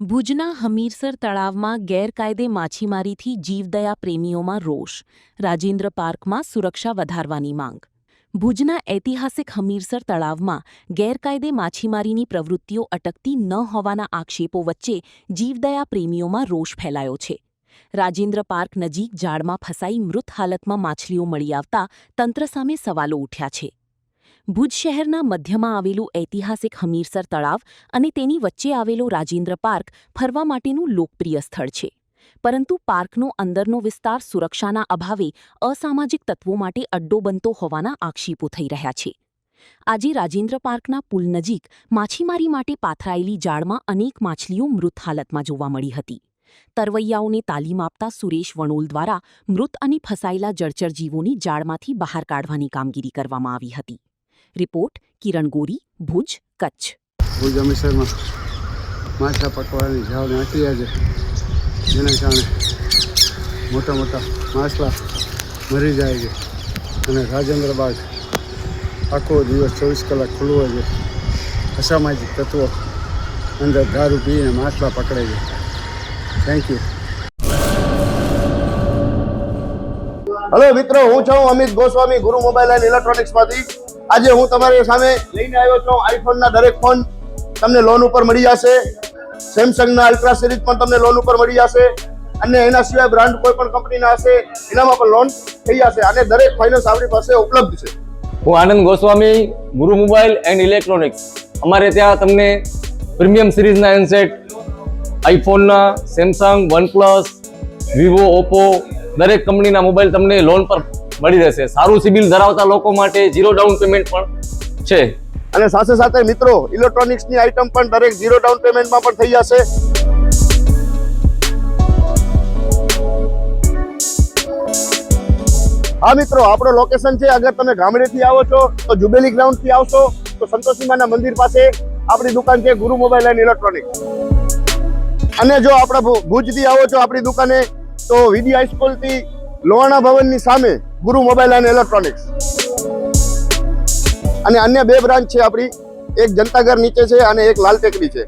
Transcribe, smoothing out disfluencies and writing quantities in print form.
ભુજના હમીરસર તળાવમાં ગેરકાયદે માછીમારીથી જીવદયા પ્રેમીઓમાં રોષ. રાજેન્દ્ર પાર્કમાં સુરક્ષા વધારવાની માંગ. ભુજના ઐતિહાસિક હમીરસર તળાવમાં ગેરકાયદે માછીમારીની પ્રવૃત્તિઓ અટકતી ન હોવાના આક્ષેપો વચ્ચે જીવદયા પ્રેમીઓમાં રોષ ફેલાયો છે. રાજેન્દ્ર પાર્ક નજીક જાળમાં ફસાઈ મૃત હાલતમાં માછલીઓ મળી આવતા તંત્ર સામે સવાલો ઉઠ્યા છે. ભુજ શહેરના મધ્યમાં આવેલું ઐતિહાસિક હમીરસર તળાવ અને તેની વચ્ચે આવેલો રાજેન્દ્ર પાર્ક ફરવા માટેનું લોકપ્રિય સ્થળ છે. પરંતુ પાર્કનો અંદરનો વિસ્તાર સુરક્ષાના અભાવે અસામાજિક તત્વો માટે અડ્ડો બનતો હોવાના આક્ષેપો થઈ રહ્યા છે. આજે રાજેન્દ્ર પાર્કના પુલ નજીક માછીમારી માટે પાથરાયેલી જાળમાં અનેક માછલીઓ મૃત હાલતમાં જોવા મળી હતી. તરવૈયાઓને તાલીમ આપતા સુરેશ વણોલ દ્વારા મૃત અને ફસાયેલા જળચર જીવોની જાળમાંથી બહાર કાઢવાની કામગીરી કરવામાં આવી હતી. રિપોર્ટ કિરણ ગોરી, ભુજ, કચ્છ. ભુજ હમીરસરમાં માછલા પકડવાની જાળ નાખી છે, જેના કારણે મોટા મોટા માછલા મરી જાય છે અને રાજેન્દ્ર બાગ આખો દિવસ 24 કલાક ખુલ્લું હોય છે. અસામાજિક તત્વો અંદર દારૂ પીને માછલા પકડે છે. Thank you. હેલો મિત્રો, હું છું અમિત ગોસ્વામી, ગુરુ મોબાઈલ એન્ડ ઇલેક્ટ્રોનિક્સમાંથી. આજે હું તમારી સામે લઈને આવ્યો છું આઈફોનના દરેક ફોન તમને લોન ઉપર મળી જશે. સેમસંગના અલ્ટ્રા સિરીઝ પણ તમને લોન ઉપર મળી જશે અને એના સિવાય બ્રાન્ડ કોઈ પણ કંપનીના હશે એનામાં પણ લોન થઈ જશે અને દરેક ફાઇનાન્સ આપણી પાસે ઉપલબ્ધ છે. હું આનંદ ગોસ્વામી, ગુરુ મોબાઈલ એન્ડ ઇલેક્ટ્રોનિક્સ. અમારે ત્યાં તમને પ્રીમિયમ સિરીઝના હેન્ડસેટ, આઈફોનના, સેમસંગ, વનપ્લસ, વિવો, ઓપ્પો દરેક કંપનીના મોબાઈલ તમને લોન પર મળી રહેશે. સારું સિબિલ ધરાવતા લોકો માટે 0 ડાઉન પેમેન્ટ પણ છે. અને સાથે સાથે મિત્રો ઇલેક્ટ્રોનિક્સની આઇટમ પણ દરેક 0 ડાઉન પેમેન્ટમાં પણ થઈ જશે. હા મિત્રો, આપણો લોકેશન છે, અગર તમે ગામડેથી આવો છો તો જુબેલી ગ્રાઉન્ડથી આવશો તો સંતોષીમાના મંદિર પાસે આપણી દુકાન છે, ગુરુ મોબાઈલ એન્ડ ઇલેક્ટ્રોનિક્સ. અને જો આપણે ભુજથી આવો છો આપણી દુકાને તો વીડી હાઈસ્કૂલથી લોહાણા ભવનની સામે ગુરુ મોબાઈલ એન્ડ ઇલેક્ટ્રોનિક્સ. અને અન્ય 2 બ્રાન્ચ છે આપણી, એક જનતાગર નીચે છે અને એક લાલ ટેકરી છે.